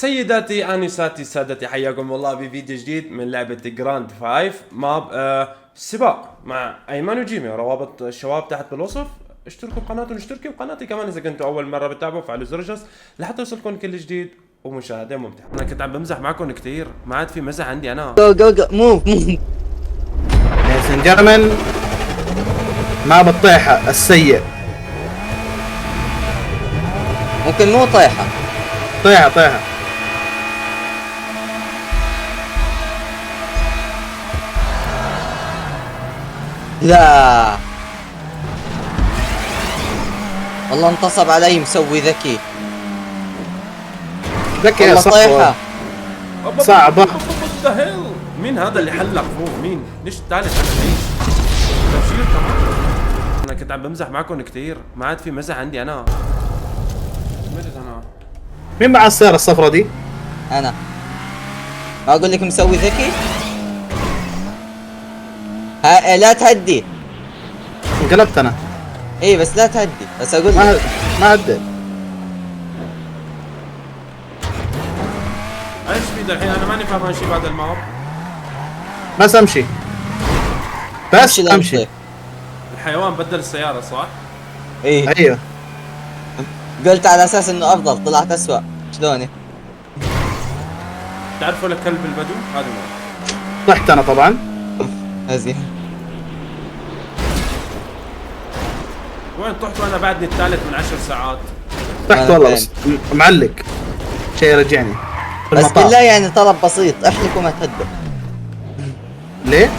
سيداتي آنساتي سادتي، حياكم الله بفيديو جديد من لعبة جراند 5 ماب سباق مع أيمن وجيمي. روابط الشباب تحت بالوصف. اشتركوا بقناتهم، اشتركوا بقناتي كمان إذا كنتوا أول مرة بتتابعوا، فعلوا زر الجرس لحتى يوصلكم كل جديد ومشاهدة ممتعة. أنا كنت عم بمزح معكم كثير، ما عاد في مزح عندي أنا. جو موف Ladies and gentlemen، ما بالطيحة السيء. ممكن مو طيحة، طيحة لا والله انتصب علي مسوي ذكي. ذكي يا والله صاحبي. طيحة صعبة. مين هذا اللي حلق فوق؟ مين؟ ليش الثالث أنا ليش؟ تفجير كمان. أنا كنت عم بمزح معكم كثير، ما عاد في مزح عندي أنا. متت أنا. مين مع السيارة الصفرة دي؟ انا ما اقول لك مسوي ذكي. لا تهدي. انقلبت انا. اي بس لا تهدي، بس اقول لك ما هديت. ايش في الحين؟ انا ماني فاهم شيء بعد الماب. بس امشي. بس امشي. الحيوان بدل السيارة صح؟ اي ايوه. قلت على اساس انه افضل، طلعت اسوأ. شلوني؟ تعرفوا لك كلب البدو؟ هذا هو. طحت انا طبعا. هزي وين طحت وانا بعدني الثالث من 10 ساعات؟ طحت والله، بس معلق شيء رجعني في بس المطار. بالله يعني طلب بسيط، احلك وما تهدوا. ليه؟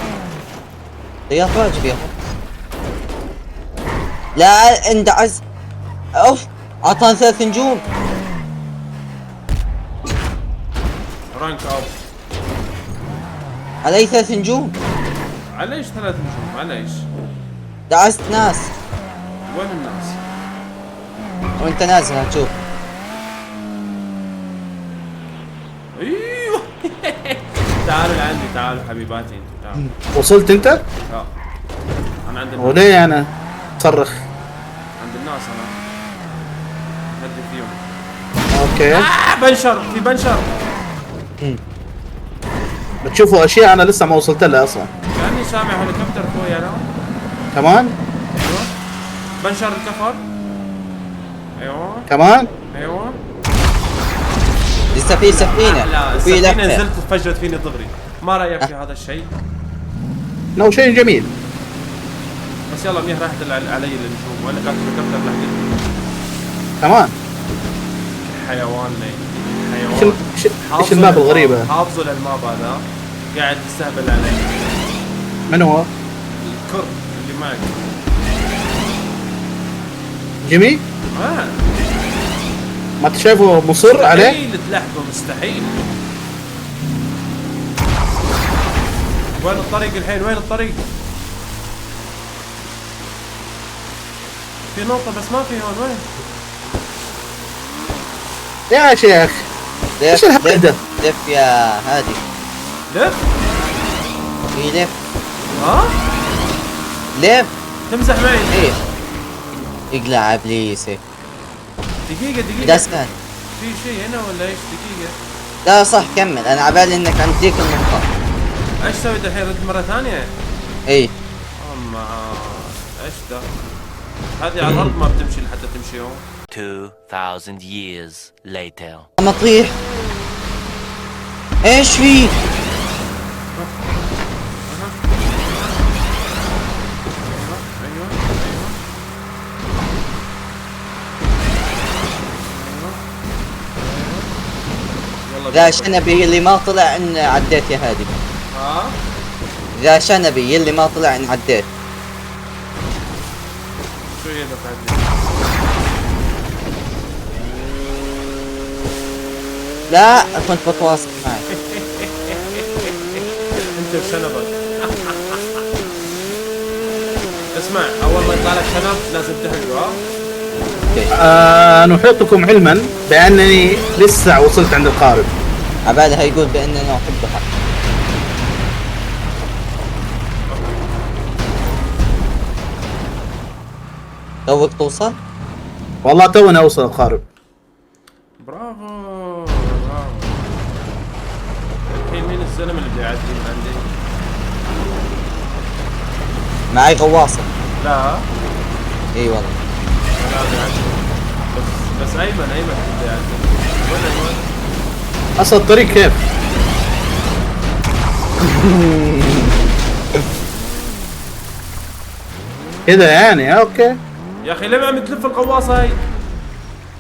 يا واجب يا اخو. لا اندعس. اوف عطاني 3 نجوم. رانك اوت. علي 3 نجوم. عليش 3 نجوم؟ عليش؟ دعست ناس. وين الناس؟ وانت نازل هتشوف. ايوه. تعالوا لعندي، تعالوا حبيباتي انتوا تعالوا. وصلت انت؟ اه انا عند الناس. وليه انا صرخ؟ عند الناس انا. هدي فيهم. اوكي. بنشر في بنشر. بتشوفوا اشياء انا لسه ما وصلت لها اصلا. كاني سامع هليكوبتر فوقي انا. كمان؟ ايوه. بنشر الكفر. ايوه. كمان؟ ايوه. لسه في سفينة. لا وفي السفينة لفة. نزلت فجرت فيني دغري. ما رأيك في هذا الشيء؟ لو شيء جميل. بس يلا منيح راحت علي النجوم، ولا كانت هليكوبتر لحقتني. كمان؟ حيوان لي. حيوان. ايش الماب الغريبة؟ حافظوا للماب هذا. قاعد يستهبل علي. من هو؟ الكر اللي معك. جيمي؟ ما انت شايفه مصر عليه؟ مستحيل تلحقه، مستحيل. وين الطريق الحين؟ وين الطريق؟ في نقطة بس ما في هون. وين؟ يا شيخ ايش الهبل ده؟ لف يا هادي. لف؟ في لف. ها؟ لف. تمزح معي؟ ايه اقلع ابليسي. دقيقة دسمان. في شيء هنا ولا ايش؟ دقيقة. لا صح كمل، انا عبالي انك عند ذيك النقطة. ايش سويت الحين؟ رد مرة ثانية؟ ايه اما ايش ده؟ هذه على الارض ما بتمشي لحتى تمشي هون. 2000 years later. مطيح. ايش في؟ ايوه. ذا شنبي اللي ما طلع ان عديت يا هادي. ها؟ ذا شنبي اللي ما طلع ان عديت. شو هي دفعتني؟ لا كنت بتواصل معك. انت وشنبك. اسمع، اول ما يطلع لك شنب لازم تهجره. نحيطكم علما بانني لسه وصلت عند القارب. عبالي هيقول باننا نحبها. توك توصل؟ والله توني اوصل القارب. برافو برافو. الحين مين الزلمه اللي بده يعدي من عندي؟ معي غواصة. لا اي والله. انا قاعد أعدي. بس ايمن بده يعدي. وين اصلا الطريق كيف؟ كذا يعني اوكي. يا اخي ليه ما عم تلف القواصه هاي؟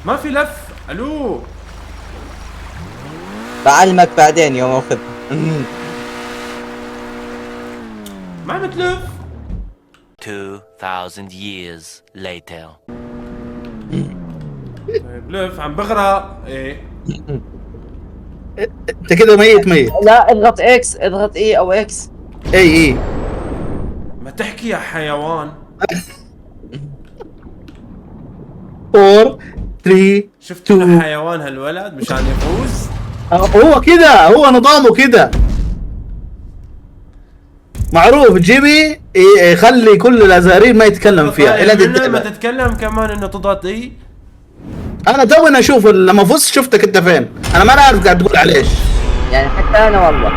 ما في لف. الو بعلمك بعدين يوم اخذ. ما عم تلف. 2,000 years later. طيب لف عم بغرق ايه. انت كذا ميت. لا اضغط اكس، اضغط اي او اكس. اي ما تحكي يا حيوان. 4 3 شفت حيوان هالولد مشان يفوز. هو كذا، هو نظامه كذا معروف. جيبي يخلي كل الازارين ما يتكلم فيها الى طيب ما تتكلم كمان انه تضغط اي. انا تونا اشوف لما فزت شفتك انت فين، انا ما عارف قاعد تقول على ايش. يعني حتى انا والله.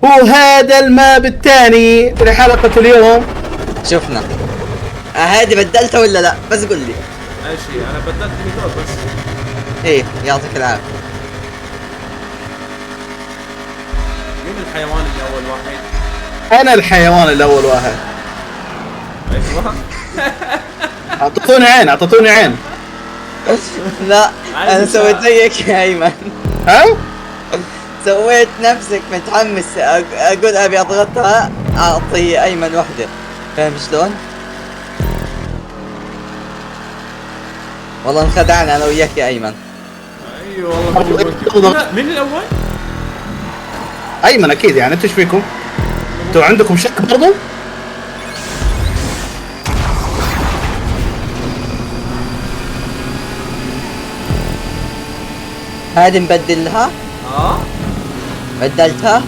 وهذا الماب الثاني لحلقة اليوم. شفنا. هذه بدلتها ولا لا؟ بس قل لي. اي شيء انا بدلت الميثود بس. ايه يعطيك العافية. مين الحيوان اللي اول واحد؟ انا الحيوان الاول واحد. ايوه. اعطتوني عين. لا عايز انا سويت مساعدة. زيك يا ايمن. ها؟ سويت نفسك متحمس اقول ابي اضغطها اعطي ايمن وحده. فاهم شلون؟ والله انخدعنا انا وياك يا ايمن. ايوه والله. مين الاول؟ ايمن اكيد، يعني انتوا ايش فيكم؟ انتوا عندكم شك برضو؟ هذه نبدلها؟ بدلتها؟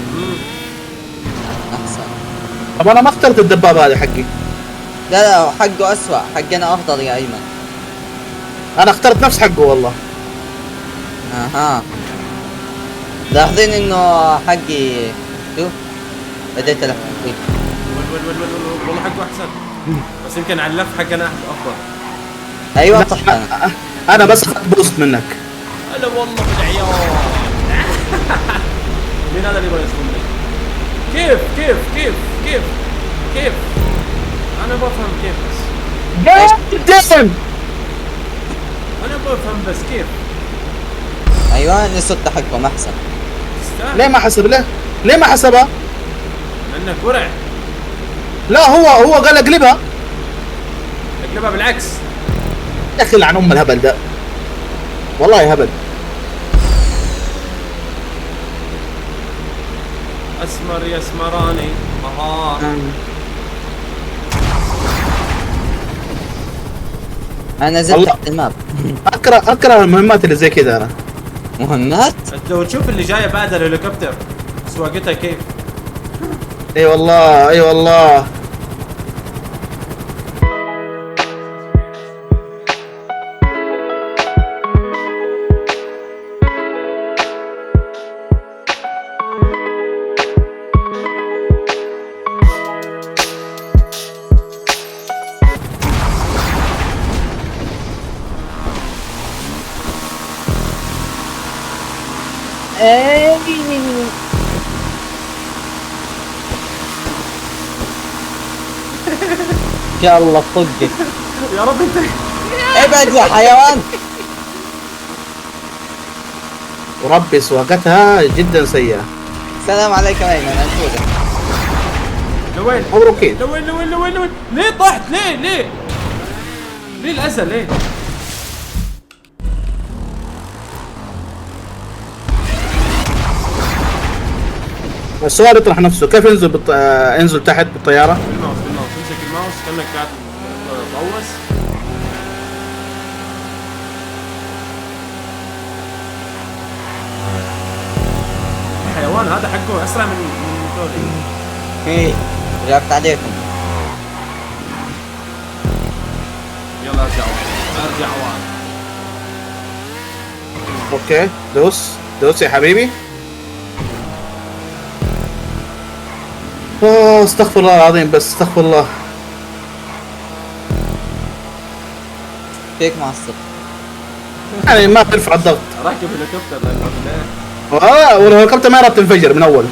احسن. طب انا ما اخترت الدباب هذا حقي. لا حقه اسوأ، حقنا افضل يا ايمن. انا اخترت نفس حقه والله. اها. لاحظين انه حقي شوف بديت الف فيه. والله حقه احسن. بس يمكن على اللف حقنا افضل. ايوه صح. انا انا بس اخذت بوست منك. هلا والله بالعيال. مين هذا اللي يبغى يصدمني؟ كيف؟ انا بفهم كيف بس. انا بفهم بس كيف. ايوه نسد حقهم احسن. تستاهل. ليه ما حسب له؟ ليه ما حسبها؟ لانك ورع. لا هو قال اقلبها. اقلبها بالعكس. يا اخي لعن ام الهبل ده. والله هبل. اسمر يا اسمراني. انا نزلت تحت الماب. اكره المهمات اللي زي كذا انا. مهمات؟ انت لو تشوف اللي جايه بعد الهليكوبتر سواقتها كيف. اي والله. يلا طقك. يا رب انت. ابعد يا حيوان. وربي سواقتها جدا سيئة. السلام عليكم ايمن انفوذك. لوين؟ مبروكين. لوين؟ ليه طحت؟ ليه الأذى ليه؟ السؤال يطرح نفسه، كيف ينزل انزل تحت بالطيارة؟ بالماوس امسك الماوس خليك قاعد تغوص. الحيوان هذا حقه اسرع من دوري. ايه جابت عليكم. يلا ارجع وان. اوكي دوس دوس يا حبيبي. استغفر الله العظيم، بس استغفر الله. فيك معصب. يعني ما ترفع الضغط. راكب هليكوبتر لك. والهليكوبتر ما يعرف تنفجر من اول.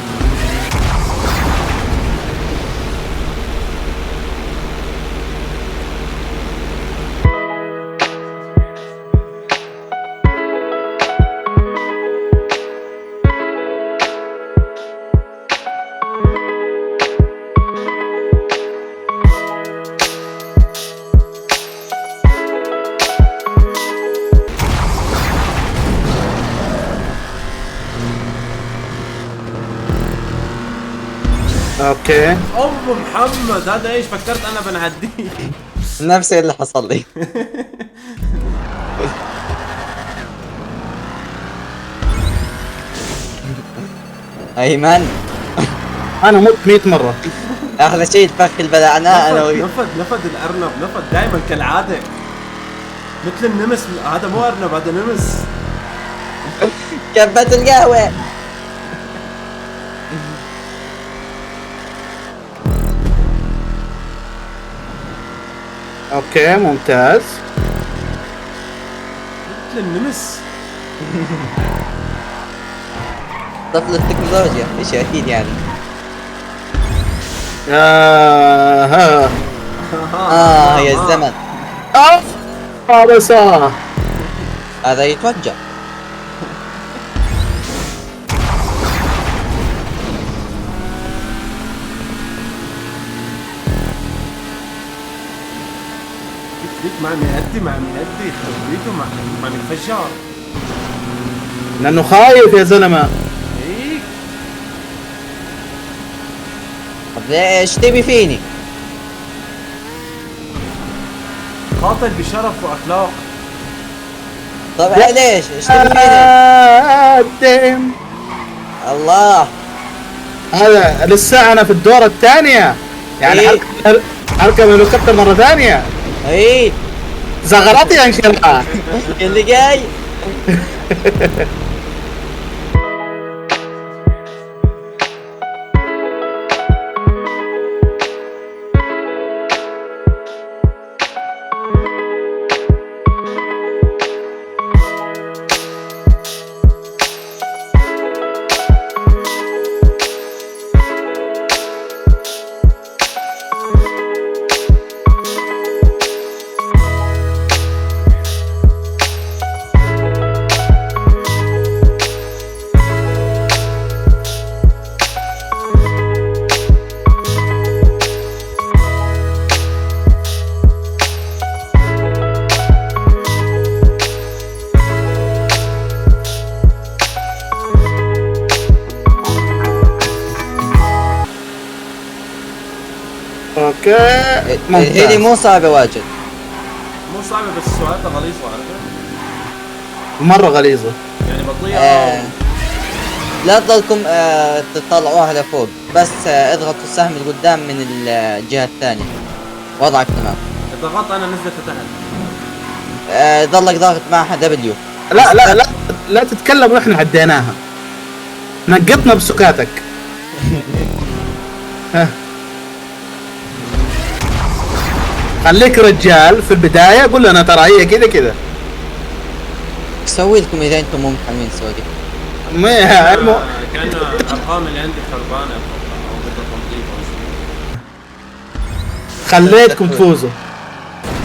اوكي ام محمد هذا ايش فكرت انا بنعديه. نفس اللي حصل لي. ايمن انا مت 100 مره. احلى شيء الفخ اللي بلعناه انا وياه. نفد الارنب نفد دائما كالعاده مثل النمس. هذا مو ارنب هذا نمس. كبت القهوة. اوكي ممتاز. مثل النمس. طفل التكنولوجيا ايش اكيد يعني. ها يا الزمن. بس هذا يتوجع. ليك مع مهدي خليته مع الفجار. لانه خايف يا زلمه. هيك طب ايش تبي فيني؟ قاتل بشرف واخلاق. طب ليش؟ ايش تبي فيني؟ قدم. الله. هذا لسه انا في الدورة الثانية يعني. إيه؟ اركب الهليكوبتر مرة ثانية. اي زغرتي ان شاء الله. اللي جاي. اوكي هذه ممتاز. مو صعبة واجد. مو صعبة بس سؤالها غليظة عرفت؟ مرة غليظة. يعني بطيئة. لا تضلكم تطلعوها لفوق، بس اضغطوا السهم اللي قدام من الجهة الثانية. وضعك تمام. ضغطت انا نزلت لتحت. ضلك ضاغط معها دبليو. لا تتكلم واحنا عديناها. نقطنا بسكاتك. ها. خليك رجال في البداية، قول لنا ترى هي كذا كذا. ايش اسوي لكم اذا انتم مو متحملين سوقي؟ كان الارقام اللي عندي خربانة او بدها تنظيف او شيء. خليتكم تفوزوا.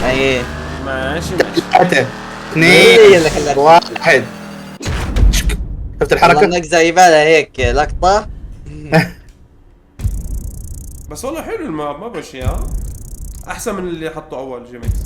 اي ماشي 3 إيه اللي 2 خلاك. 1. شفت والله الحركة؟ انك زي بالها هيك لقطة. بس والله حلو الماب ما بشي احسن من اللي حطوا اول جيمكس.